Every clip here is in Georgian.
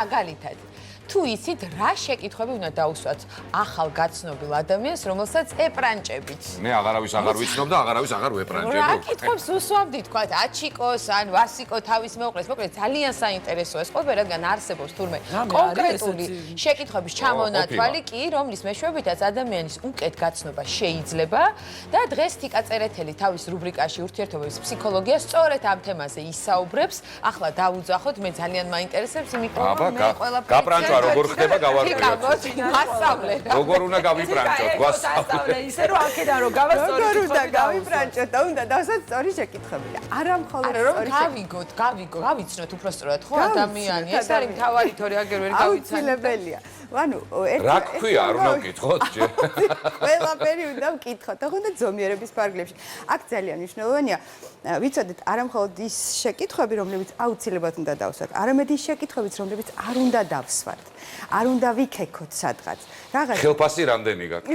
მაგალითად თუ იცით რა შეკითხვები უნდა დაუსვათ ახალ გაცნობილ ადამიანს, რომელსაც ეპრანჭებით. მე აღარავის აღარ ვიცნობ და აღარავის აღარ ვეპრანჭებ. რა კითხვებს უსვამდი, თქვა აჩიკოს ან ვასიკო თავის მეუღლეს, მოკლედ ძალიან საინტერესოა ეს ყოფილი, რადგან არსებობს თურმე კონკრეტული შეკითხვების ჩამონათვალი კი, რომლის მეშვეობითაც ადამიანის უკეთ გაცნობა შეიძლება და დღეს თიკა წერეთელი თავის რუბრიკაში ურთიერთობების ფსიქოლოგია სწორედ ამ თემაზე ისაუბრებს. ახლა დავუძახოთ, მე ძალიან მაინტერესებს, იმიტომ რომ მე ყველაფერი როგორ ხდება გავარკვიოთ. გასავლე. როგორ უნდა გავიპრანჭოთ, გვასწავლე. ისე რომ აქედან რომ გავასწავლოთ. როგორ უნდა გავიპრანჭოთ და უნდა დავსვათ სწორი შეკითხვები. არა მხოლოდ სწორი შეკითხვები. გავიცნოთ უბრალოდ ხო ადამიანი. ეს არის მთავარი თორე აგერ ვერ გავიცანთ. აუცილებელია. ანუ რა ქვია, არ უნდა ვკითხოთ ჯერ. ყველაფერი უნდა ვკითხოთ, თუნდაც ზომიერების ფარგლებში. აქ ძალიან მნიშვნელოვანია ვიცოდეთ არა მხოლოდ ის შეკითხვები, რომლებიც აუცილებლად უნდა დავსვათ, არამედ ის შეკითხვებიც, რომლებიც არ უნდა დავსვათ. არ უნდა ვიქექოთ სადღაც. რაღაც ხელფასი რამდენი გაქვს?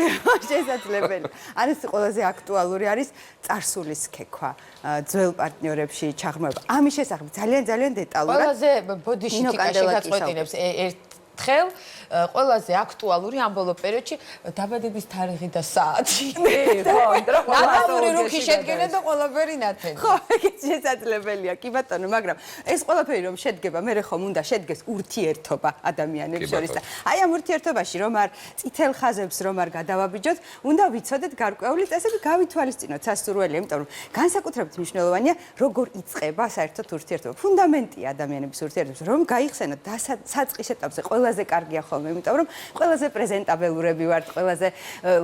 შესაძლებელი. არის ყველაზე აქტუალური არის წარსულის ქექვა, ძველ პარტნიორებში ჩაღრმავება. ამის შესახებ ძალიან დეტალურად. ყველაზე ბოდიში თიკა შეგაწყვეტინებს ერთხელ ყველაზე აქტუალური ამ ბოლო პერიოდში დაბადების თარიღი და საათი. ნამდვილი რუქი შედგენა და ყველაფერი ნათელი. ხო, ეგეც შესაძლებელია, კი ბატონო, მაგრამ ეს ყველაფერი რომ შედგება, მე ხომ უნდა შედგეს ურთიერთობა ადამიანებს შორის და აი ამ ურთიერთობაში რომ არ წითელ ხაზებს რომ არ გადავაბიჯოთ, უნდა ვიცოდეთ გარკვეული წესები, გავითვალისწინოთ სასურველია, იმიტომ რომ განსაკუთრებით მნიშვნელოვანია როგორ იწყება საერთოდ ურთიერთობა. ფუნდამენტია ადამიანების ურთიერთობების, რომ გაიხსენოთ საწყის ეტაპზე ყველაზე კარგია ხოლმე, იმიტომ რომ ყველაზე პრეზენტაბელურები ვართ, ყველაზე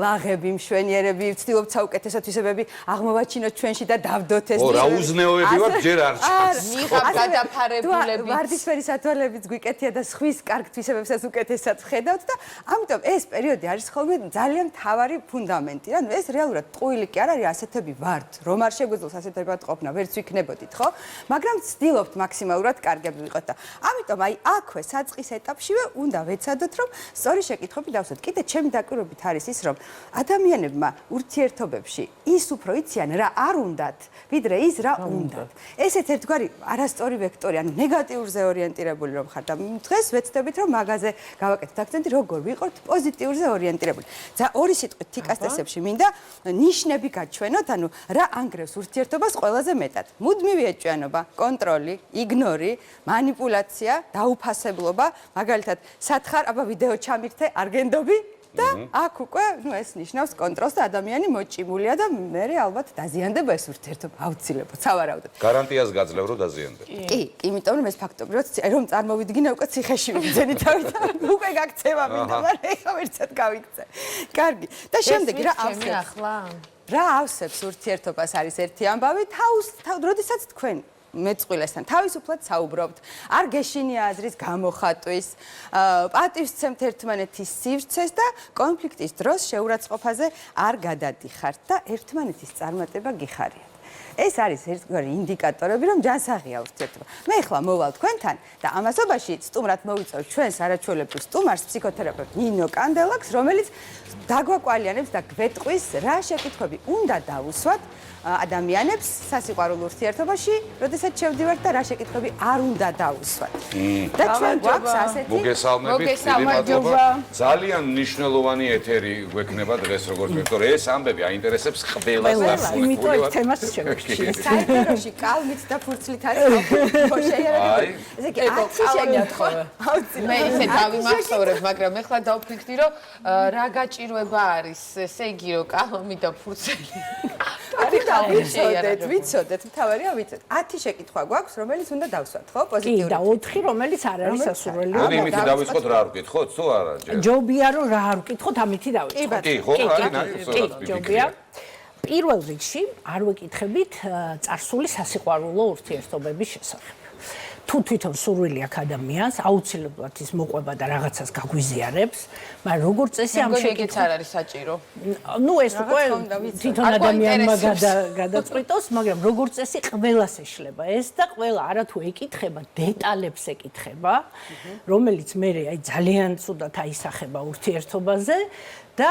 ლაღები, მშვენიერები, ვცდილობთ საუკეთესო თვისებები აღმოვაჩინოთ ჩვენში და დავდოთ ეს. რა უზნეოები ვართ, ჯერ არ ჩანს. მიღებ გადაფარებულები. ვარდისფერი სათვალებიც გვიკეთია და სხვის კარგ თვისებებსაც უკეთესად ხედავთ და ამიტომ ეს პერიოდი არის ხოლმე ძალიან მთავარი ფუნდამენტი. ანუ ეს რეალურად ტყუილი კი არ არის, ასეთები ვართ. რომ არ შეგვეძლოს ასეთებად ყოფნა, ვერც ვიქნებოდით, ხო? მაგრამ ვცდილობთ მაქსიმალურად კარგები ვიყოთ და ამიტომ აი აქვე საწყის ეტაპშივე უნდა ვეცადოთ რომ სწორი შეკითხვები დავსვათ. კიდე ჩემი დაკვირვებით არის ის რომ ადამიანებმა ურთიერთობებში ის უფრო იციან რა არ უნდათ, ვიდრე ის რა უნდათ. ესეც ერთგვარი არასწორი ვექტორი, ანუ ნეგატიურზე ორიენტირებული რომ ხართ და დღეს ვეცდებით რომ მაგაზე გავაკეთოთ აქცენტი, როგორ ვიყოთ პოზიტიურზე ორიენტირებული. ორი სიტყვით თიკას წესებში მინდა ნიშნები გაჩვენოთ, ანუ რა ანგრევს ურთიერთობას ყველაზე მეტად. მუდმივი ეჭვიანობა, კონტროლი, იგნორი, манипуляция, დაუფასებლობა, მაგალითად სათხარ აბა ვიდეო ჩამირთე, არ გენდობი და აქ უკვე ეს ნიშნავს კონტროლს და ადამიანი მოჭიმულია და მე ალბათ დაზიანდება ეს ურთიერთობა აუცილებლად, სავარაუდოდ. გარანტიას გაძლევ რომ დაზიანდება. კი, იმიტომ რომ ეს ფაქტობრივად რომ წარმოვიდგინე უკვე ციხეში ვიძენი თავით, უკვე გაქცევა მინდა, მაგრამ ეხლა ვერცად გავიქცე. კარგი. და შემდეგ რა ავსებს ახლა? რა ავსებს ურთიერთობას არის ერთი ამბავი, როდესაც თქვენ მეწყვილესთან თავისუფლად საუბრობთ, არ გეშინია აზრის გამოხატვის, პატივსცემთ ერთმანეთის სივრცეს და კონფლიქტის დროს შეურაცხყოფაზე არ გადადიხართ და ერთმანეთის წარმატება გიხარიათ. ეს არის ერთგვარი ინდიკატორები, რომ ჯანსაღია ურთიერთობა. მე ახლა მოვალ თქვენთან და ამასობაში სტუმრად მოვიწევ ჩვენს არაჩვეულებრივ სტუმარს, ფსიქოთერაპევტ ნინო კანდელაკს, რომელიც დაგვაკვალიანებს და გვეტყვის, რა შეკითხვები უნდა დავუსვათ ადამიანებს სასიყვარულო ურთიერთობაში, როდესაც შევდივართ და რა შეკითხვები არ უნდა დავუსვათ. და ჩვენ გვაქვს ასეთი მოგესალმებით. ძალიან მნიშვნელოვანი ეთერი გვექნება დღეს როგორც ვექტორი. ეს ამბები აინტერესებს ყველას და იმიტომ ეს თემას შევექცია. საერთოდ კალმით და ფურცლით არის მოშეერებული. ესე იგი 10 შეკითხვა. მე ისე დავიმახსოვრებ, მაგრამ ეხლა დავფიქრდი, რომ რა გაჭირვება არის, ესე იგი, რომ კალმი და ფურცელი. ვიცოდეთ, მთავარია ვიცოდეთ. 10 შეკითხვა გვაქვს, რომელიც უნდა დავსვათ, ხო? პოზიტიური. და 4 რომელიც არ არის სასურველი. ანუ იმითი დავიწყოთ რა არ ვკითხოთ, თუ არა? ჯობია რომ რა არ ვკითხოთ, ამითი დავიწყოთ. კი, ხო, არის, ჯობია. პირველ რიგში არ ვეკითხებით წარსული სასიყვარულო ურთიერთობების შესახებ. თუ თვითონ სურვილი აქვს ადამიანს, აუცილებლად ის მოყვება და რაღაცას გაგვიზიარებს, მაგრამ როგორც წესი ამ შეკითხვას არ არის საჭირო. ნუ ეს უკვე თვითონ ადამიანმა გადაწყვიტოს, მაგრამ როგორც წესი ყველას ეშლება ეს და ყველა არათუ ეკითხება, დეტალებს ეკითხება, რომელიც მე აი ძალიან ცუდად აისახება ურთიერთობაზე. და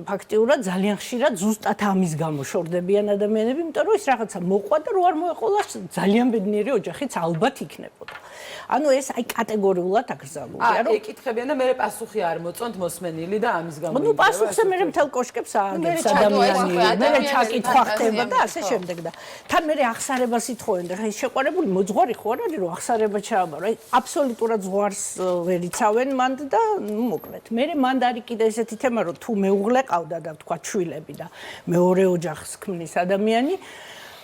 ფაქტიურად ძალიან ხშირად ზუსტად ამის გამო შორდებიან ადამიანები, იმიტომ რომ ის რაღაცა მოყვა და რო არ მოეყოლას ძალიან ბედნიერი ოჯახიც ალბათ იქნება. ხდებოდა. ანუ ეს აი კატეგორიულად აკრძალულია, რომ ეკითხებიან და მე პასუხი არ მოწონთ მოსმენილი და ამის გამო. ნუ პასუხზე მე მთელ კოშკებს ააგებს ადამიანი, მე ჩაკითხვა ხდება და ასე შემდეგ და თან მე ახსარებას ითხოვენ და ხა შეყვარებული მოძღვარი ხო არ არის რომ ახსარება ჩააბარო. აი აბსოლუტურად ზღვარს ვერ იცავენ მანდ და ნუ მოკლედ. მე მანდ არის კიდე ესეთი თემა რომ თუ მეუღლე ყავდა და თქვა შვილები და მეორე ოჯახს ქმნის ადამიანი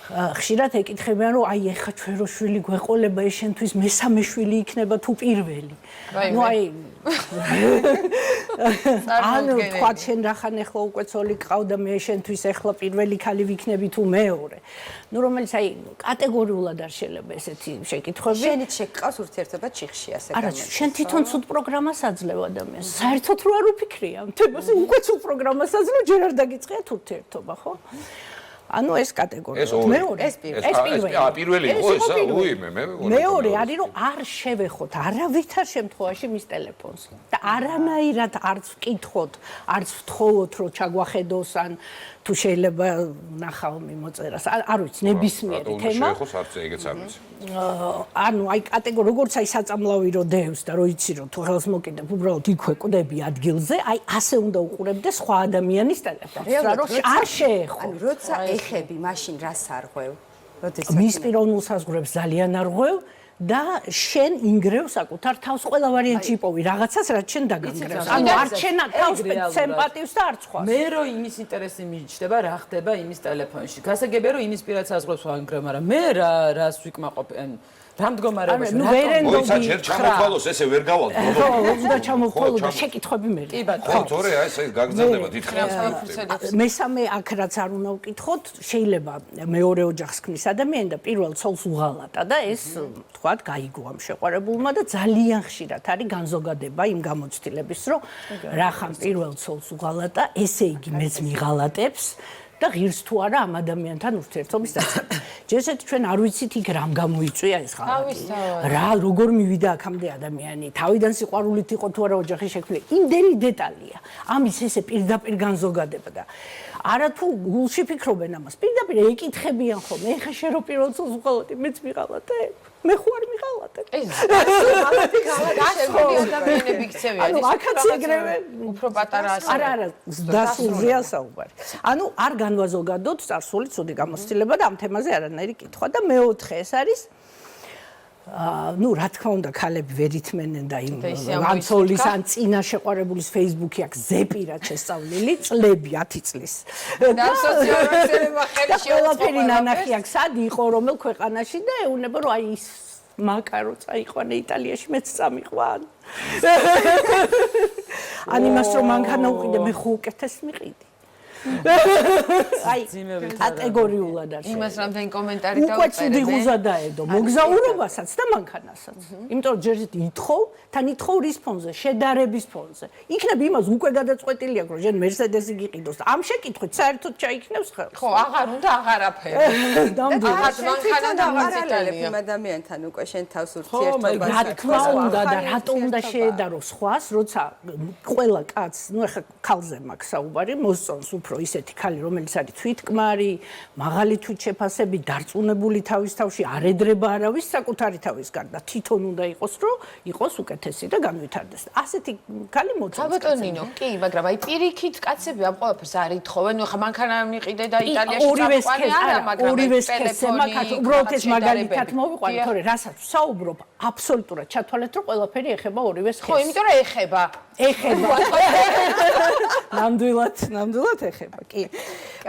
ხშირად ეკითხებიან რომ აი ეხა ჩვენ რო შვილი გვეყოლება ეს შენთვის მესამე შვილი იქნება თუ პირველი. ნუ აი ანუ თქვა შენ რახან ეხლა უკვე ცოლი ყავდა მე შენთვის ეხლა პირველი ქალი ვიქნები თუ მეორე. ნუ რომელიც აი კატეგორიულად არ შეიძლება ესეთი შეკითხვები. შენით შეგყავს ურთიერთობა ჩიხში ასე არა შენ თვითონ ცუდ პროგრამას აძლევ ადამიანს. საერთოდ რო არ უფიქრია თემაზე უკვე ცუდ პროგრამას აძლევ ჯერ არ დაგიწყიათ ურთიერთობა ხო? ანუ ეს კატეგორია. მეორე ეს პირველი ხო ესა მეორე არის რომ არ შევეხოთ არავითარ შემთხვევაში მის ტელეფონს და არანაირად არც ვკითხოთ, არც ვთხოვოთ რომ ჩაგვახედოს ან თუ შეიძლება ნახავ მიმოწერას. არ ვიცი ნებისმიერი თემა. შეხოს არც ეგეც არ ვიცი. ანუ აი კატეგორია როგორც აი საწამლავი რო დევს და რო იცი რომ თუ ხელს მოკიდებ უბრალოდ იქვე კვდები ადგილზე, აი ასე უნდა უყურებდე სხვა ადამიანის ტელეფონს. რა რომ არ შეეხო. ანუ როცა ეხები მაშინ რას არღვევ? როდესაც მის პიროვნულ საზღვრებს ძალიან არღვევ და შენ ინგრევ საკუთარ თავს ყველა ვარიანტში იპოვი რაღაცას რაც შენ დაგანგრევს. ანუ არ შენა თავს სიმპათიას და არ სხვას. მე რო იმის ინტერესი მიჩნდება რა ხდება იმის ტელეფონში. გასაგებია რომ იმის პირად საზღვრებს ვანგრევ, მაგრამ მე რას ვიკმაყოფ რა მდგომარეობაში ნუ ვერენდობი ჯერ ჩამოთვალოს ესე ვერ გავალ ხო უნდა ჩამოთვალო და შეკითხვები მე ხო თორე აი ეს გაგრძელდება დიდხანს მესამე აქ რაც არ უნდა ვკითხოთ შეიძლება მეორე ოჯახს ქმნის ადამიანი და პირველ ცოლს უღალატა და ეს თქვათ გაიგო ამ შეყვარებულმა და ძალიან ხშირად არის განზოგადება იმ გამოცდილების რომ რახან პირველ ცოლს უღალატა ესე იგი მეც მიღალატებს და ღირს თუ არა ამ ადამიანთან ურთიერთობის დაწყება. ჯერჯერობით ჩვენ არ ვიცით იქ რამ გამოიწვია ეს ხალხი. რა როგორ მივიდა აქამდე ადამიანი, თავიდან სიყვარულით იყო თუ არა ოჯახის შექმნა. იმდენი დეტალია. ამის ესე პირდაპირ განზოგადება და არა თუ გულში ფიქრობენ ამას. პირდაპირ ეკითხებიან ხოლმე, ეხა შენ რო პირველ ცოლს უღალატე, მეც მიღალატე. მე ხო არ მიღალატე. ეს ღალატი გასული ადამიანები იქცევიან. ანუ აქაც ეგრევე უფრო პატარა ასე. არა, დასულზეა საუბარი. ანუ არ განვაზოგადოთ წარსული ცუდი გამოცდილება და ამ თემაზე არანაირი კითხვა და მეოთხე ეს არის ნუ რა თქმა უნდა ქალები ვერ ითმენენ და იმ ანცოლის ან წინა შეყვარებულის Facebook-ი აქვს ზეპირად შესწავლილი წლები 10 წლის. და სოციალურმა ხელი ყველაფერი ნანახი აქვს სად იყო რომელ ქვეყანაში და ეუბნება რომ აი ის მაკარო წაიყვანე იტალიაში მეც წამიყვან. ან იმას რომ მანქანა უყიდე მე ხო უკეთეს მიყიდი. აი კატეგორიულად არ შეიძლება. იმას რამდენი კომენტარი დაუწერე. უკვე ცუდი ღუზა დაედო მოგზაურობასაც და მანქანასაც. იმიტომ რომ ჯერჯერობით ითხოვ, თან ითხოვ რის ფონზე, შედარების ფონზე. იქნებ იმას უკვე გადაწყვეტილი აქვს, რომ ჯერ მერსედესი გიყიდოს. ამ შეკითხვით საერთოდ ჩაიქნევს ხელს. ხო, აღარ უნდა აღარაფერი. დამდურა. მანქანა და აღარალებ იმ ადამიანთან უკვე შენ თავს ურთიერთობას. რა თქმა უნდა და რატო უნდა შეედარო სხვას, როცა ყველა კაცს, ნუ ახლა ქალზე მაქვს საუბარი, მოსწონს უფრო ისეთი ქალი, რომელიც არის თვითკმარი, მაღალი თვითშეფასები, დარწმუნებული თავის თავში, არ ედრება არავის საკუთარი თავის გარდა. თვითონ უნდა იყოს, რომ იყოს უკეთესი და განვითარდეს. ასეთი ქალი მოწონს. საბატონინო, კი, მაგრამ აი პირიქით კაცები ამ ყველაფერს არ ითხოვენ. ნუ ხა მანქანა მიყიდე და იტალიაში წაყვანი არა, მაგრამ ორივეს ქესზე მაგათ უბრალოდ ეს მაგალითად მოვიყვანე, თორე რასაც ვსაუბრობ, აბსოლუტურად ჩათვალეთ, რომ ყველაფერი ეხება ორივეს ქესს. ხო, იმიტომ რომ ეხება. ნამდვილად ეხება, კი.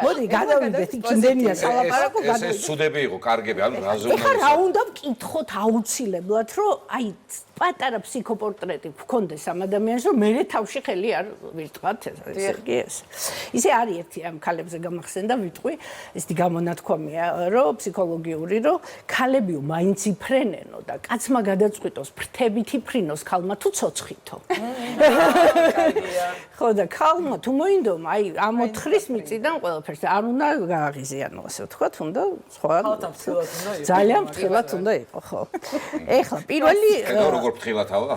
მოდი, გადავიდეთ იქნდენია სალაპარაკო, გადავიდეთ. ეს სუდები იყო, კარგები, ანუ რაზე უნდა. ეხლა რა უნდა ვკითხოთ აუცილებლად, რომ აი პატარა ფსიქოპორტრეტი გქონდეს ამ ადამიანს, რომ მე თავში ხელი არ ვიტყვათ ესე იგი ეს. ისე არის ერთი ამ ქალებზე გამახსენდა ვიტყვი, ესეთი გამონათქვამია, რომ ფსიქოლოგიური, რომ ქალებიო მაინც იფრენენო და კაცმა გადაწყვიტოს ფრთებით იფრინოს ქალმა თუ ცოცხითო. ხო და ქალმა თუ მოინდომა, აი ამ 4-ის მიწიდან ყველაფერს არ უნდა გააღიზიანო, ასე ვთქვათ, უნდა სხვა ძალიან ფრთხილად უნდა იყო, ხო. ეხლა პირველი როგორ ფრთხილათავა?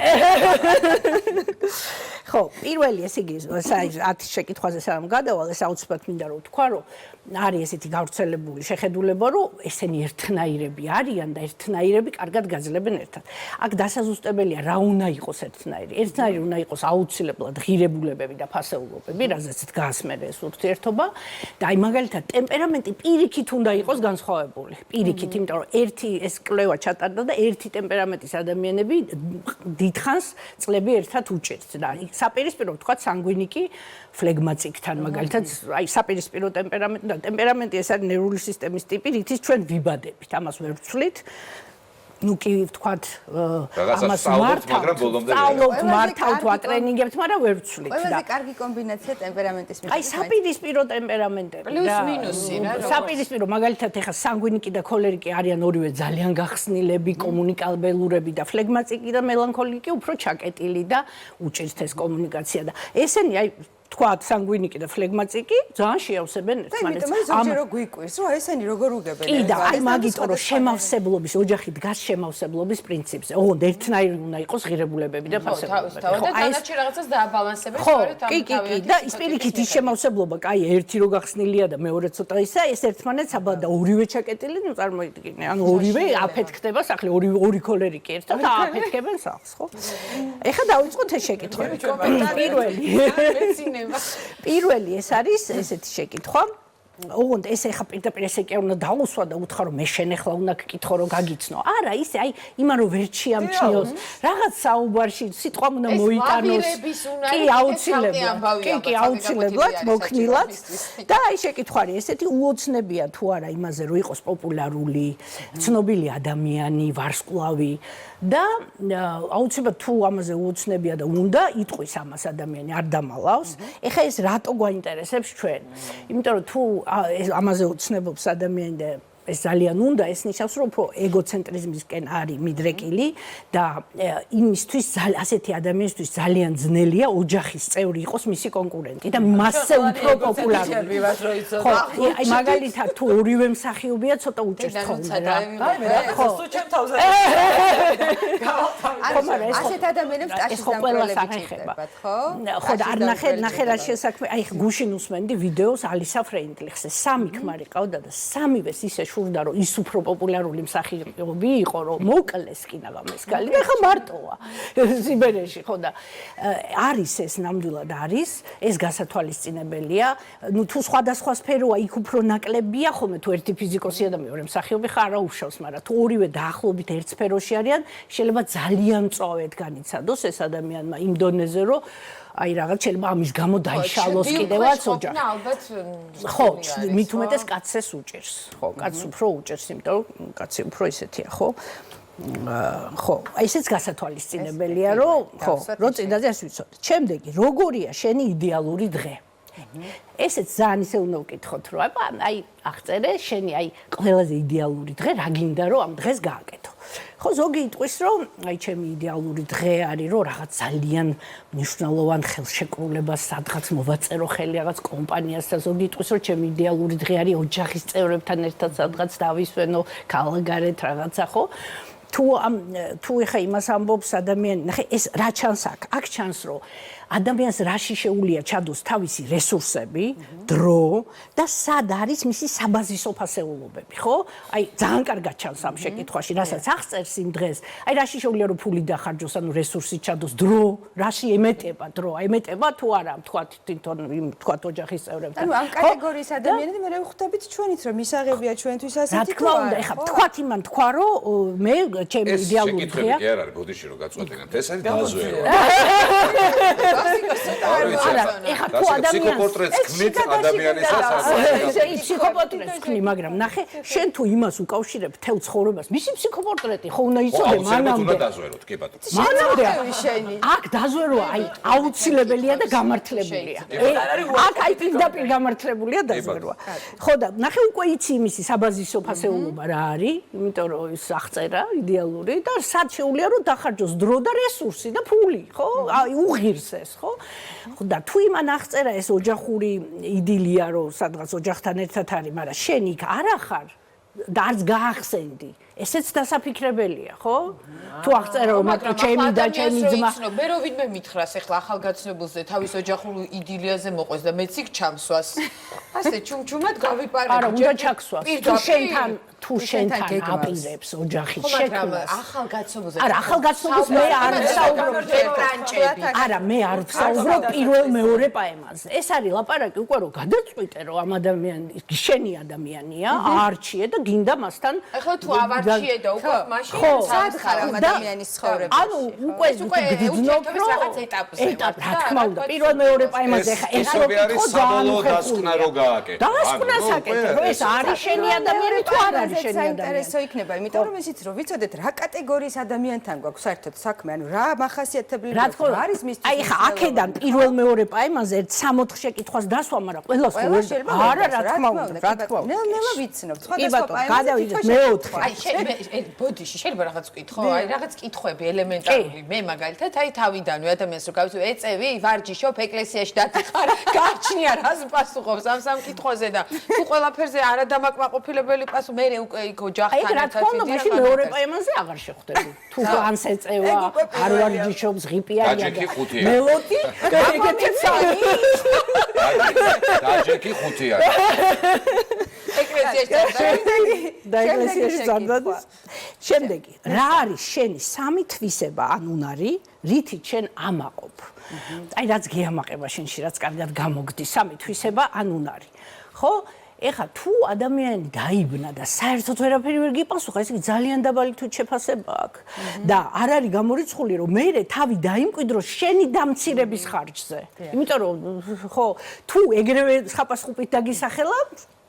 ხო, პირველი ესე იგი 10 შეკითხვაზე სამ გადავალ, ეს აუცილებლად მინდა რომ ვთქვა, რომ არის ესეთი გავრცელებული შეხედულება, რომ ესენი ერთნაირები არიან და ერთნაირები კარგად გაძლევენ ერთად. აქ დასაზუსტებელია რა უნდა იყოს ერთნაირი. ერთნაირი უნდა იყოს აუცილებლად ღირებულებები და ფასეულობები, რაზეც დგას მე ეს ურთიერთობა და აი მაგალითად ტემპერამენტი პირიქით უნდა იყოს განსხვავებული. პირიქით, იმიტომ რომ ერთი ეს კვლევა ჩატარდა და ერთი ტემპერამენტის ადამიანები დიდხანს წლები ერთად უჭერთ და საპირისპირო ვთქვა სანგვინიკი ფლეგმატიკთან მაგალითად აი საპირისპირო ტემპერამენტი ეს არის ნერვული სისტემის ტიპი რითიც ჩვენ ვიბადებით ამას ვერ ვცვლით ну კი ვთქვათ ამას მართავთ ვატრენინგებთ მაგრამ ვერ ვცვლით და ყველაზე კარგი კომბინაცია ტემპერამენტის აი საპირისპირო ტემპერამენტები პლუს მინუსი რა საპირისპირო მაგალითად ეხა სანგვინიკი და ქოლერიკი არიან ორივე ძალიან გახსნილები კომუნიკაბელურები და ფლეგმატიკი და მელანქოლიკი უფრო ჩაკეტილი და უჭირთ ეს კომუნიკაცია და ესენი აი თქვათ სანგვინიკი და ფლეგმატიკი ძალიან შეავსებენ ერთმანეთს. ამიტომ გვიკვირს, რომ ესენი როგორ უგებენ. კი და აი მაგიტომ რომ შემავსებლობის ოჯახი დგას შემავსებლობის პრინციპზე. ოღონდ ერთნაირი უნდა იყოს ღირებულებები და ფასეულობები. ხო, და დანარჩენ რაღაცას დააბალანსებენ სწორედ ამ. კი და ის პირიქით ის შემავსებლობა, კაი, ერთი რო გახსნილია და მეორე ცოტა ისა, ეს ერთმანეთს აბა და ორივე ჩაკეტილი, ნუ წარმოიდგინე. ანუ ორივე აფეთქდება სახლი, ორი ქოლერიკი ერთად აფეთქებენ სახლს, ხო? ეხლა დავიწყოთ ეს შეკითხვები. პირველი ეს არის ესეთი შეკითხვა. ოღონდ ეს ეხა პირდაპირ ესე კი უნდა დაუსვა და უთხრა რომ მე შენ ეხლა უნდა გკითხო რომ გაგიცნო. არა, ისე აი იმან რომ ვერ შეამჩნიოს რაღაც საუბარში სიტყვა უნდა მოიტანოს. კი, აუცილებლად. კი, აუცილებლად მოქნილად. და აი შეკითხვარი ესეთი უოცნებია თუ არა იმაზე რომ იყოს პოპულარული, ცნობილი ადამიანი, ვარსკვლავი და აუცილებლად თუ ამაზე უოცნებია და უნდა იტყვის ამას ადამიანი არ დამალავს. ეხა ეს რატო გვაინტერესებს ჩვენ? იმიტომ რომ თუ ამაზე უცნებობს ადამიანი და ეს ძალიან უნდა ეს ნიშნავს რომ უფრო ეგოცენტრიზმისკენ არის მიდრეკილი და იმისთვის ასეთი ადამიანისთვის ძალიან ძნელია ოჯახის წევრი იყოს მისი კონკურენტი და მასზე უფრო პოპულარული. ხო, აი მაგალითად თუ ორივე მსახიობია ცოტა უჭერს ხოლმე რა. ხო, სულ ჩემ თავზე. ასეთ ადამიანებს ტაშის დამკვლელები ჭირდებათ, ხო? ხო და არ ნახე რა შესაქმე, აი გუშინ უსმენდი ვიდეოს ალისა ფრეინდლიხზე. 3 ქმარი ყავდა და 3-ვეს ისე შურდა რომ ის უფრო პოპულარული მსახიობი იყო რომ მოკლეს კინაღამეს გალი და ხა მარტოა სიბერეში ხო და არის ეს ნამდვილად არის ეს გასათვალისწინებელია ნუ თუ სხვადასხვა სფეროა იქ უფრო ნაკლებია ხოლმე თუ ერთი ფიზიკოსია და მეორე მსახიობი ხარ რა უშავს მაგრამ თუ ორივე დაახლოებით ერთ სფეროში არიან შეიძლება ძალიან წვავედ განიცადოს ეს ადამიანმა იმ დონეზე რომ აი რაღაც შეიძლება ამის გამო დაიშალოს კიდევაც ოჯახი. ხო, მით უმეტეს კაცს უჭერს. ხო, კაცს უფრო უჭერს, იმიტომ რომ კაცი უფრო ისეთია, ხო? ხო, აი ესეც გასათვალისწინებელია, რომ ხო, რო წინდაზე ასე ვიცოდეთ. შემდეგი, როგორია შენი იდეალური დღე? ესეც ძალიან ისე უნდა ვკითხოთ, რომ აი აღწერე შენი აი ყველაზე იდეალური დღე, რა გინდა რომ ამ დღეს გააკეთო. ხო, ზოგი იტყვის, რომ აი ჩემი იდეალური დღე არის, რომ რაღაც ძალიან მნიშვნელოვან ხელშეკრულებას სადღაც მოვაწერო ხელი რაღაც კომპანიას და ზოგი იტყვის, რომ ჩემი იდეალური დღე არის ოჯახის წევრებთან ერთად სადღაც დავისვენო, კალგარეთ რაღაცა, ხო? თუ ეხა იმას ამბობს ადამიანი, ნახე, ეს რა ჩანს აქ? აქ ჩანს, რომ ადამიანს რაში შეუძლია ჩადოს თავისი რესურსები, დრო და სად არის მისი საბაზისო ფასეულობები, ხო? აი, ძალიან კარგად ჩანს ამ შეკითხვაში, რასაც აღწერს იმ დღეს. აი, რაში შეუძლია რომ ფული დახარჯოს, ანუ რესურსი ჩადოს, დრო, რაში ემეტება დრო, ემეტება თუ არა, თქვათ თვითონ თქვათ ოჯახის წევრებთან. ანუ ამ კატეგორიის ადამიანები მე ვხვდებით ჩვენით, რომ მისაღებია ჩვენთვის ასეთი თუ არა. რა თქმა უნდა, ეხა თქვათ იმან თქვა, რომ მე ჩემი იდეალური დღეა. ეს შეკითხვები კი არ არის, ბოდიში რომ გაწყვეტინებთ. ეს არის დაზვერვა. ეხა თუ ადამიანს ფსიქოპორტრეტს ქმნით ადამიანისას ფსიქოპორტრეტს ქმნი, მაგრამ ნახე, შენ თუ იმას უკავშირებ თელ ცხოვრებას, მისი ფსიქოპორტრეტი ხო უნდა იცოდე მანამდე. უნდა დაზვეროთ, კი ბატონო. მანამდე აქ დაზვერვა აი აუცილებელია და გამართლებულია. აქ აი პირდაპირ გამართლებულია დაზვერვა. ხო და ნახე უკვე იცი იმისი საბაზისო ფასეულობა რა არის, იმიტომ რომ ის აღწერა იდეალური და სად შეუძლია რომ დახარჯოს დრო და რესურსი და ფული, ხო? აი უღირს ეს, ხო? ხო და თუ იმან აღწერა ეს ოჯახური იდილია რომ სადღაც ოჯახთან ერთად არის, მაგრამ შენ იქ არ ახარ და არც გაახსენდი. ესეც დასაფიქრებელია, ხო? თუ აღწერო მაგრამ ჩემი და ჩემი ძმა. მე რო ვინმე მითხრას ახლა ახალგაცნობულზე თავის ოჯახურ იდილიაზე მოყვეს და მეც იქ ჩამსვას. ასე ჩუმჩუმად გავიპარებ. არა, უნდა ჩაქსვას. თუ შენთან აპირებს ოჯახის შექმნას. ახალგაცნობულზე. არა, ახალგაცნობულს მე არ ვსაუბრობ ბრანჩები. არა, მე არ ვსაუბრობ პირველ მეორე პაემაზე. ეს არის ლაპარაკი უკვე რომ გადაწყვიტე რომ ამ ადამიანის შენი ადამიანია, არჩიე და გინდა მასთან. ახლა თუ ავარჩიე და უკვე მაშინ სად ხარ ამ ადამიანის ცხოვრებაში? ანუ უკვე გძნობ რომ რაღაც ეტაპზე ვარ. რა თქმა უნდა, პირველ მეორე პაემაზე ხა ეს არის საბოლოო დასკვნა რო გააკეთე. დასკვნას აკეთე, რომ ეს არის შენი ადამიანი თუ არ არის შენი ადამიანი. საინტერესო იქნება, იმიტომ რომ ისიც რომ ვიცოდეთ რა კატეგორიის ადამიანთან გვაქვს საერთოდ საქმე, ანუ რა მახასიათებლები არის მისთვის. აი ხა აქედან პირველ მეორე პაემაზე 60 შეკითხვას დასვა, მაგრამ ყველას არა რა თქმა უნდა, რა თქმა უნდა. ნელა ვიცნობ, სხვადასხვა პაემაზე. გადავიდეთ მეოთხე. აი ბოდიში შეიძლება რაღაც ვკითხო, აი რაღაც კითხვები ელემენტარული. მე მაგალითად აი თავიდანვე ადამიანს რო გავიცნობ, ეწევი, ვარჯიშობ, ეკლესიაში დადიხარ, გაჩნია რას პასუხობს ამ კითხვაზე და თუ ყველაფერზე არადამაკმაყოფილებელი პასუხი მე უკვე იქ ოჯახთან აი რა თქმა უნდა, მაშინ მეორე პაემაზე აღარ შეხვდები. თუ განს ეწევა, არ ვარჯიშობს, ღიპიანია და მელოდი, ეგეთი სამი. დაჯექი ხუთია. და ეკლესიაში ზარდადის. შემდეგი, რა არის შენი სამი თვისება ან უნარი, რითი შენ ამაყობ? აი რაც გეამაყება შენში, რაც კარგად გამოგდი, სამი თვისება ან უნარი. ხო? ეხა თუ ადამიანი დაიბნა და საერთოდ ვერაფერი ვერ გიპასუხა, ესე იგი ძალიან დაბალი თუ შეფასება აქვს და არ არის გამორიცხული რომ მე თავი დაიმკვიდრო შენი დამცირების ხარჯზე. იმიტომ რომ ხო, თუ ეგრევე ხაპასხუპით დაგისახელა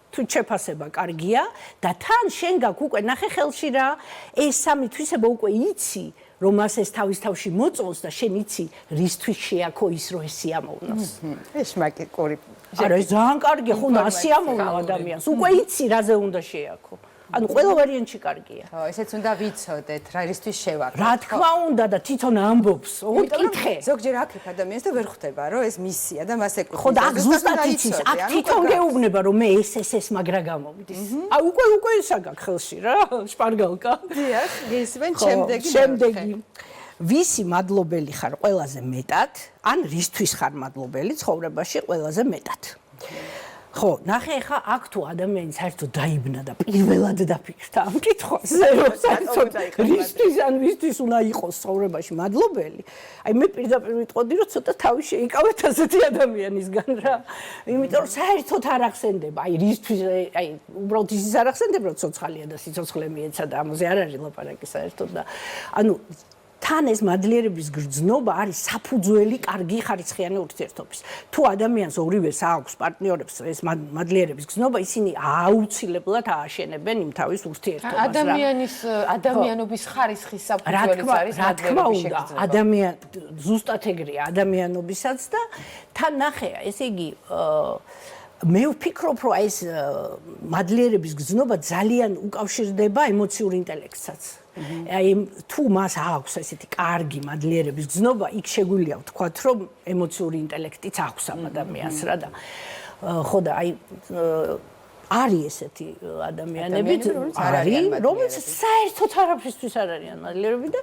თუ შეფასება კარგია და თან შენ გაქვს უკვე ნახე ხელში რა ეს სამი თვისება უკვე იცი რომ მას ეს თავის თავში მოწონს და შენ იცი რისთვის შეაქო ის რომ ეს სიამოვნოს. ეს მაგიკური არა ეს ძალიან კარგია ხო და სიამოვნო ადამიანს უკვე იცი რაზე უნდა შეაქო. ანუ ყველა ვარიანტში კარგია. ხო, ესეც უნდა ვიცოდეთ, რა რისთვის შევაქო. რა თქმა უნდა და თვითონ ამბობს, უთკითხე. ზოგჯერ აქ ადამიანს და ვერ ხვდება, რომ ეს მისია და მას ეკუთვნის. ხო და აქ ზუსტად იცის, აქ თვითონ გეუბნება, რომ მე ეს მაგრა გამომდის. აი უკვე ისა გაქვს ხელში რა, შპარგალკა. დიახ, გისმენ შემდეგი. ვისი მადლობელი ხარ ყველაზე მეტად, ან რისთვის ხარ მადლობელი ცხოვრებაში ყველაზე მეტად. ხო, ნახე ხა აქ თუ ადამიანი საერთოდ დაიბნა და პირველად დაფიქრდა ამ კითხვას, რომ საერთოდ რისთვის ან ვისთვის უნდა იყოს ცხოვრებაში მადლობელი. აი მე პირდაპირ ვიტყოდი, რომ ცოტა თავი შეიკავეთ ასეთი ადამიანისგან რა. იმიტომ რომ საერთოდ არ ახსენდება, აი რისთვის, აი უბრალოდ ის არ ახსენდება, რომ ცოცხალია და სიცოცხლე მიეცა და ამაზე არ არის ლაპარაკი საერთოდ და ანუ თან ეს მადლიერების გრძნობა არის საფუძველი კარგი ხარისხიანი ურთიერთობის. თუ ადამიანს ორივეს აქვს პარტნიორებს ეს მადლიერების გრძნობა, ისინი აუცილებლად ააშენებენ იმ თავის ურთიერთობას. ადამიანობის ხარისხის საფუძველიც არის რა თქმა უნდა, ზუსტად ეგრეა ადამიანობისაც და თან ნახეა, ესე იგი მე ვფიქრობ, რომ ეს მადლიერების გრძნობა ძალიან უკავშირდება ემოციურ ინტელექტსაც. აი თუ მას აქვს ესეთი კარგი მადლიერების გრძნობა, იქ შეგვიძლია ვთქვათ, რომ ემოციური ინტელექტიც აქვს ამ ადამიანს რა და ხო და აი არის ესეთი ადამიანები, რომელიც საერთოდ არაფრისთვის არ არიან მადლიერები და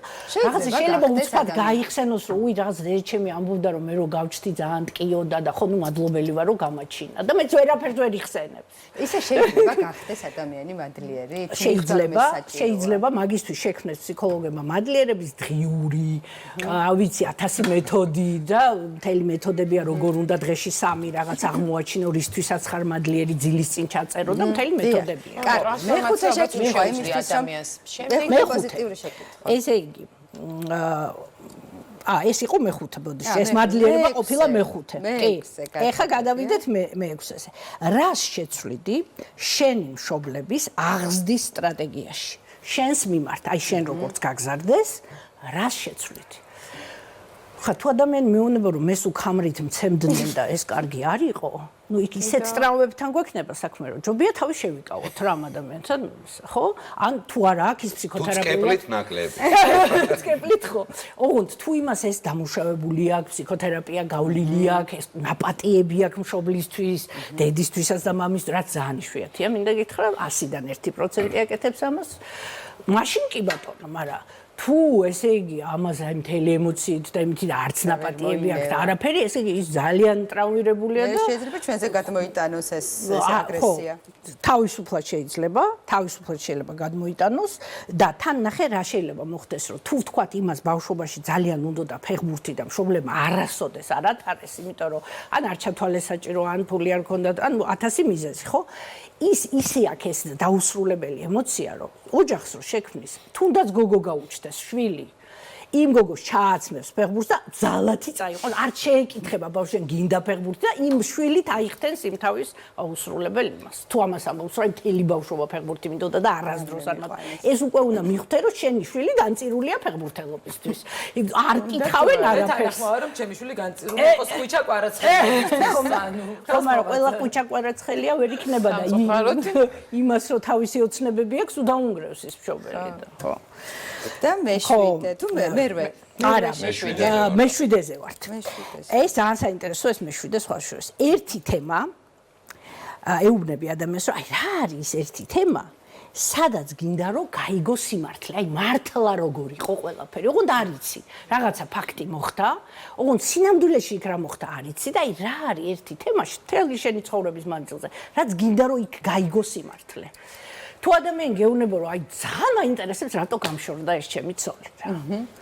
რაღაცა შეიძლება უცბად გაიხსენოს, რომ უი რაღაც დერჩემი ამბობდა, რომ მე რო გავჩთი ძალიან ტკიოდა და ხო ნუ მადლობელი ვარ რომ გამაჩინა და მეც ვერაფერს ვერ იხსენებ. ისე შეიძლება გახდეს ადამიანი მადლიერი? შეიძლება მაგისთვის შექმნეს ფსიქოლოგებმა მადლიერების დღიური, ვიცი 1000 მეთოდი და მთელი მეთოდებია როგორ უნდა დღეში 3 რაღაც აღმოაჩინო, რისთვისაც ხარ მადლიერი ძილის წინ ჩაწერო და მთელი მეთოდებია. მეხუთე შეკითხვა იმისთვის ადამიანს. მე პოზიტიური შეკითხვა. ესე იგი ეს იყო მეხუთე ბოდიში. ეს მადლიერება ყოფილა მეხუთე. კი. ეხა გადავიდეთ მეექვსეზე. რას შეცვლიდი შენი მშობლების აღზრდის სტრატეგიაში? შენს მიმართ, აი შენ როგორც გაგზარდეს, რას შეცვლიდი? ხა თუ ადამიანი მეუბნება რომ ეს უქამრით მცემდნენ და ეს კარგი არ იყო, ну იქ ისეთ ტრავმებთან გვექნება საქმე რომ ჯობია თავი შევიკავოთ რა ამ ადამიანთან, ხო? ან თუ არა აქვს ფსიქოთერაპია. სკეპლით ნაკლები. სკეპლით ხო? ოღონდ თუ იმას ეს დამუშავებული აქვს, ფსიქოთერაპია გავლილი აქვს, ეს ნაპატიები აქვს მშობლისთვის, დედისთვისაც და მამის, რაც ძალიან იშვიათია, მინდა გითხრა 100-დან 1% აკეთებს ამას. მაშინ კი ბატონო, მაგრამ თუ ესე იგი ამაზე აი მთელი ემოციით და იმით არც ნაპატიები აქვს და არაფერი, ესე იგი ის ძალიან ტრავმირებულია და შეიძლება ჩვენზე გადმოიტანოს ეს აგრესია. თავისუფლად შეიძლება გადმოიტანოს და თან ნახე რა შეიძლება მოხდეს, რომ თუ ვთქვათ იმას ბავშვობაში ძალიან უნდა და ფეხბურთი და მშობლებმა არასოდეს არ ათარეს, იმიტომ რომ ან არ ჩათვალეს საჭირო, ან ფული არ ქონდათ, ან 1000 მიზეზი, ხო? ის ისე აქვს ეს დაუსრულებელი ემოცია, რომ ოჯახს რო შექმნის, თუნდაც გოგო გაუჩნდეს შვილი, იმ გოგოს ჩააცმევს ფეხბურთს და ძალათი წაიყო, არ შეეკითხება ბავშვენ გინდა ფეხბურთი და იმ შვილით აიხდენს იმ თავის აუსრულებელ იმას. თუ ამას ამბობს, რომ მთელი ბავშვობა ფეხბურთი მინდოდა და არასდროს არ მაქვს. ეს უკვე უნდა მიხვდე, რომ შენი შვილი განწირულია ფეხბურთელობისთვის. არ კითხავენ არაფერს. ახლა რომ ჩემი შვილი განწირული იყოს ხვიჩა კვარაცხელი. ხო, მაგრამ ყველა ხვიჩა კვარაცხელია ვერ იქნება და იმას რომ თავისი ოცნებები აქვს, უდაუნგრევს ის მშობელი და ხო. და მეშვიდე თუ მერვე არა მეშვიდეზე ვართ ეს ძალიან საინტერესო ეს მეშვიდე სხვა შორის ერთი თემა ეუბნები ადამიანს რომ აი რა არის ერთი თემა სადაც გინდა რომ გაიგო სიმართლე აი მართლა როგორ იყო ყველაფერი ოღონდ არ იცი რაღაცა ფაქტი მოხდა ოღონდ სინამდვილეში იქ რა მოხდა არ იცი და აი რა არის ერთი თემაში მთელი შენი ცხოვრების მანძილზე რაც გინდა რომ იქ გაიგო სიმართლე თუ ადამიანი გეუბნება რომ აი ძალიან მაინტერესებს რატო გამშორდა ეს ჩემი ცოლი რა.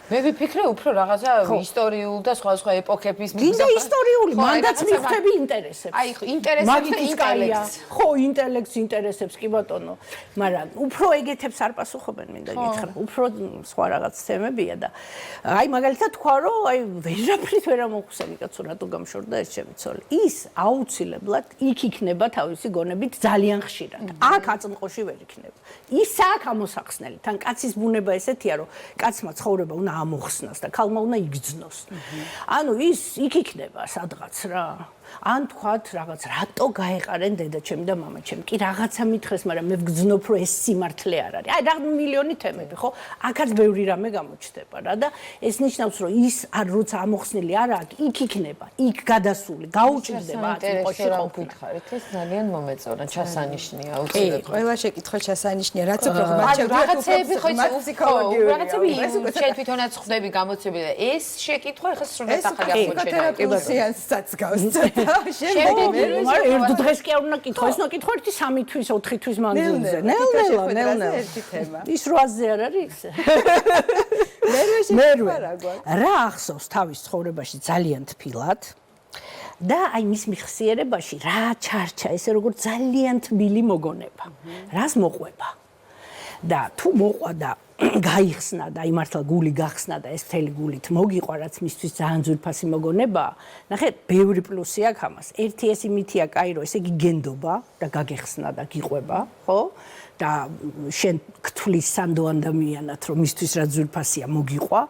მე ვიფიქრე უფრო რაღაცა ისტორიულ და სხვა ეპოქების გინდა ისტორიული, მანდაც მიხვდები ინტერესებს. აი ინტერესებს და ინტელექტს. ხო, ინტელექტს ინტერესებს კი ბატონო, მაგრამ უფრო ეგეთებს არ პასუხობენ მინდა გითხრა. უფრო სხვა რაღაც თემებია და აი მაგალითად თქვა რომ აი ვერაფრით ვერ ამოხსენი კაცო რატო გამშორდა ეს ჩემი ცოლი. ის აუცილებლად იქ იქნება თავისი გონებით ძალიან ხშირად. აქ აწმყოში ვერ იქნება. ის აქ ამოსახსნელი. თან კაცის ბუნება ესეთია, რომ კაცმა ცხოვრება უნდა ამოხსნას და ქალმა უნდა იგრძნოს. ანუ ის იქ იქნება სადღაც რა. ან თქვათ რაღაც რატო გაეყარენ დედაჩემი და მამაჩემი. კი რაღაცა მითხეს, მაგრამ მე ვგრძნობ, რომ ეს სიმართლე არ არის. აი რა მილიონი თემები, ხო? აქაც ბევრი რამე გამოჩნდება რა და ეს ნიშნავს, რომ ის არ როცა ამოხსნილი არ აქვს, იქ იქნება, იქ გადასული, გაუჭირდება აწმყოში ყოფნა. ეს ძალიან მომეწონა, ჩასანიშნია აუცილებლად. ყველა შეკითხვა ჩასანიშნია, რაც უფრო რაღაცები ხო რაღაცები შენ თვითონაც ხვდები გამოცემები და ეს შეკითხვა ახლა სრულად ახალი აღმოჩენაა. პსიქოთერაპიულს გავს. ერთ დღეს კი არ უნდა კითხო, ეს უნდა კითხო 1-3 თვის, 4 თვის მანძილზე. ნელ-ნელა. ის 8-ზე არ არის? მერვე. რა ახსოვს თავის ცხოვრებაში ძალიან თბილად? და აი მის მიხსიერებაში რა ჩარჩა, ესე როგორც ძალიან თბილი მოგონება. რას მოყვება? და თუ მოყვა და გაიხსნა და აი მართლა გული გახსნა და ეს მთელი გულით მოგიყვა, რაც მისთვის ძალიან ძვირფასი მოგონება, ნახე, ბევრი პლუსი აქვს ამას. ერთი ეს იმითია, კაი, რომ ესე იგი გენდობა და გაგეხსნა და გიყვება, ხო? და შენ გთვლის სანდო ადამიანად, რომ მისთვის რაც ძვირფასია მოგიყვა.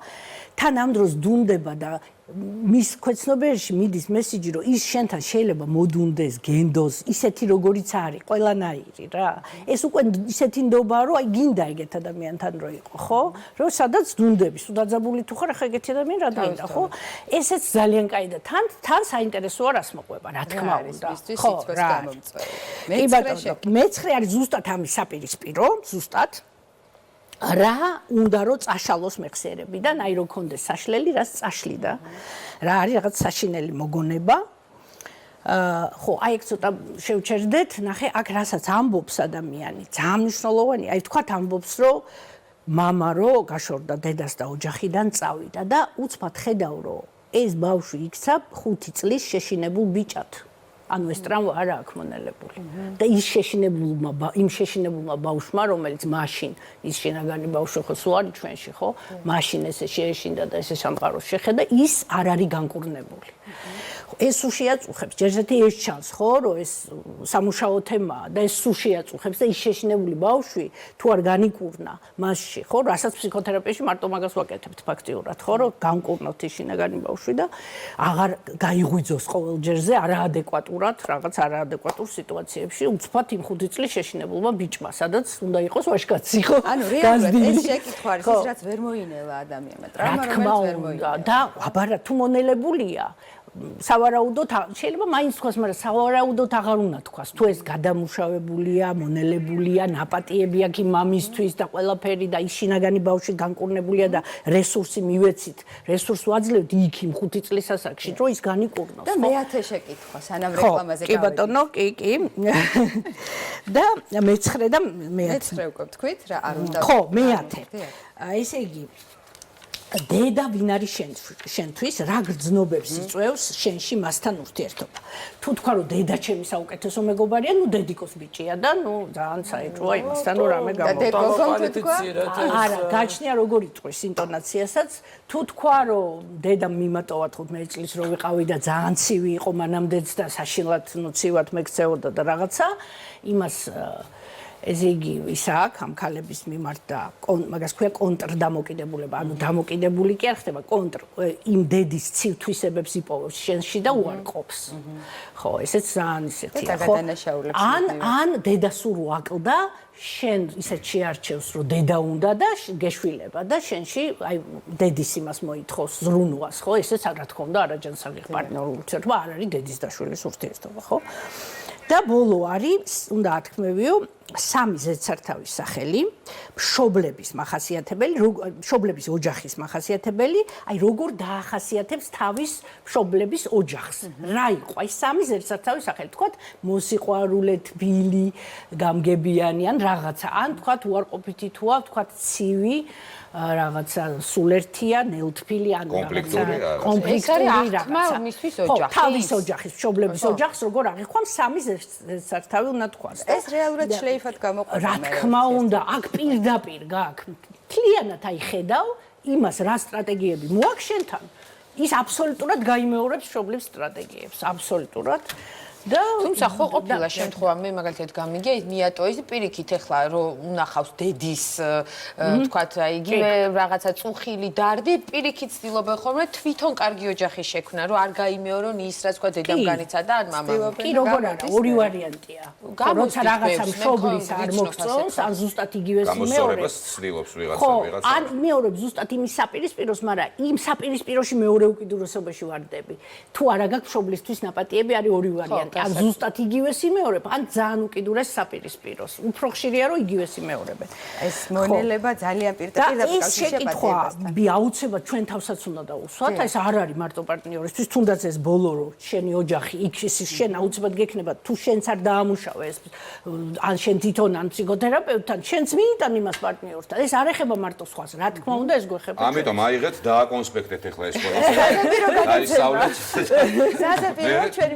თან ამ დროს დუნდება და მის ქვეცნობიერში მიდის მესიჯი, რომ ის შენთან შეიძლება მოდუნდეს, გენდოს, ისეთი როგორიც არის, ყველანაირი რა. ეს უკვე ისეთი ნდობაა, რომ აი გინდა ეგეთ ადამიანთან რო იყო, ხო? რომ სადაც დუნდები, თუ დაძაბული თუ ხარ, ახლა ეგეთი ადამიანი რა დაინდა, ხო? ესეც ძალიან კაი და თან საინტერესოა რას მოყვება, რა თქმა უნდა. ხო, რა. მეცხრე არის ზუსტად ამის საპირისპირო, ზუსტად. რა უნდა რომ წაშალოს მეხსიერებიდან, აი რომ კონდეს საშლელი, რას წაშლიდა. რა არის რაღაც საშინელი მოგონება. ხო, აი ეგ ცოტა შევჩერდეთ, ნახე, აქ რასაც ამბობს ადამიანი, ძალიან მნიშვნელოვანია. აი თქვათ ამბობს, რომ მამა რო გაშორდა დედას და ოჯახიდან წავიდა და უცბად ხედავ, რომ ეს ბავშვი იქცა 5 წლის შეშინებულ ბიჭად. ანუ ეს ტრავმა არ აქვს მონელებული. და ის იმ შეშინებულმა ბავშვმა, რომელიც მაშინ ის შინაგანი ბავშვი ხო სულ არის ჩვენში, ხო? მაშინ ესე შეეშინდა და ესე სამყაროს შეხედა, ის არ არის განკურნებული. ეს სულ შეაწუხებს, ჯერჯერობით ეს ჩანს, ხო, რომ ეს სამუშაო თემაა და ეს სულ შეაწუხებს და ის შეშინებული ბავშვი თუ არ განიკურნა მასში, ხო, რასაც ფსიქოთერაპიაში მარტო მაგას ვაკეთებთ ფაქტიურად, ხო, რომ განკურნოთ ის შინაგანი ბავშვი და აღარ გაიღვიძოს ყოველ ჯერზე არაადეკვატურად, რაღაც არაადეკვატურ სიტუაციებში, უცბად იმ 5 წლის შეშინებულმა ბიჭმა, სადაც უნდა იყოს ვაჟკაცი, ხო? ანუ რეალურად ეს შეკითხვა არის ის, რაც ვერ მოინელა ადამიანმა, ტრავმა რომელიც ვერ მოინელა. და აბარა თუ მონელებულია სავარაუდოდ შეიძლება მაინც თქვას, მაგრამ სავარაუდოდ აღარ უნდა თქვას. თუ ეს გადამუშავებულია, მონელებულია, ნაპატიები აქვს იმ მამისთვის და ყველაფერი და ის შინაგანი ბავშვი განკურნებულია და რესურსი მივეცით, რესურს ვაძლევთ იქ იმ 5 წლის ასაკში, რომ ის განიკურნოს. და მეათე შეკითხვა, სანამ რეკლამაზე გავიდეთ. კი ბატონო, კი. და მე-9 და მე-10. მე-9 უკვე თქვით რა არ უნდა. ხო, მე-10. ესე იგი დედა ვინ არის შენთვის, რა გრძნობებს იწვევს შენში მასთან ურთიერთობა. თუ თქვა რომ დედა ჩემი საუკეთესო მეგობარია, ნუ დედიკოს ბიჭია და ნუ ძალიან საეჭვოა იმასთან რომ რამე გამოვიდა. არა, გაჩნია როგორ იწვის ინტონაციასაც, თუ თქვა რომ დედა მიმატოვა 15 წლის რო ვიყავი და ძალიან ცივი იყო მანამდეც და საშინლად ნუ ცივად მეკცეოდა და რაღაცა, იმას ესე იგი ის აქ ამ ქალების მიმართ და მაგას ქვია კონტრდამოკიდებულება, ანუ დამოკიდებული კი არ ხდება, იმ დედის ცივ თვისებებს იპოვებს შენში და უარყოფს. ხო, ესეც ძალიან ისეთია, ხო? ან დედა სულ უაკლდა, შენ ისეთ შეარჩევს, რომ დედა უნდა და გეშვილება და შენში აი დედის იმას მოითხოვს, ზრუნვას, ხო? ესეც რა თქმა უნდა არაჯანსაღი პარტნიორული ურთიერთობა არ არის დედის და შვილის ურთიერთობა, ხო? და ბოლო არის, უნდა ათქმევიო, 3 ზედსართავის სახელი, მშობლების მახასიათებელი, მშობლების ოჯახის მახასიათებელი, აი როგორ დაახასიათებს თავის მშობლების ოჯახს. რა იყო? აი 3 ზედსართავის სახელი, თქვათ, მოსიყვარულე, თბილი, გამგებიანი ან რაღაცა, ან თქვათ უარყოფითი თუა, თქვათ ცივი, რაღაცა სულერთია, ნეუთფილი ან კონფლიქტური რაღაცა. მისთვის ოჯახის. თავის ოჯახის, მშობლების ოჯახს როგორ აღიქვამს 3 ზედსართავი უნდა თქვას. ეს რეალურად შლეიფად გამოყვება. რა თქმა უნდა, აქ პირდაპირ გაქვს. მთლიანად აი ხედავ იმას, რა სტრატეგიები მოაქვს შენთან. ის აბსოლუტურად გაიმეორებს მშობლების სტრატეგიებს, აბსოლუტურად. და თუმცა ხო ყოფილა შემთხვევა მე მაგალითად გამიგია მიატო ის პირიქით ეხლა რომ უნახავს დედის თქვათ აი იგივე რაღაცა წუხილი დარდი პირიქით ცდილობენ ხოლმე თვითონ კარგი ოჯახის შექმნა რომ არ გაიმეორონ ის რაც თქვა დედამ განიცადა ან მამამ კი როგორ არა ორი ვარიანტია როცა რაღაცა მშობლის არ მოგწონს ან ზუსტად იგივეს გამოსწორებას ცდილობს ვიღაცა ან მეორებ ზუსტად იმის საპირისპიროს მაგრამ იმ საპირისპიროში მეორე უკიდურესობაში ვარდები თუ არა გაქვს მშობლისთვის ნაპატიები არის ორი ვარიანტი ან ზუსტად იგივეს იმეორებ, ან ძალიან უკიდურეს საპირისპიროს. უფრო ხშირია რომ იგივეს იმეორებენ. ეს მონელება ძალიან პირდაპირ და შეკითხვები აუცილებლად ჩვენ თავსაც უნდა დაუსვათ. ეს არ არის მარტო პარტნიორისთვის, თუნდაც ეს ბოლო რო შენი ოჯახი, იქ შენ აუცილებლად გექნება, თუ შენც არ დაამუშავე ეს ან შენ თვითონ ან ფსიქოთერაპევტთან, შენც მიიტან იმას პარტნიორთან. ეს არ ეხება მარტო სხვას, რა თქმა უნდა ეს გვეხება. ამიტომ აიღეთ დააკონსპექტეთ ეხლა ეს ყველაფერი. დაისწავლეთ. ზაზეპირო ჩვენი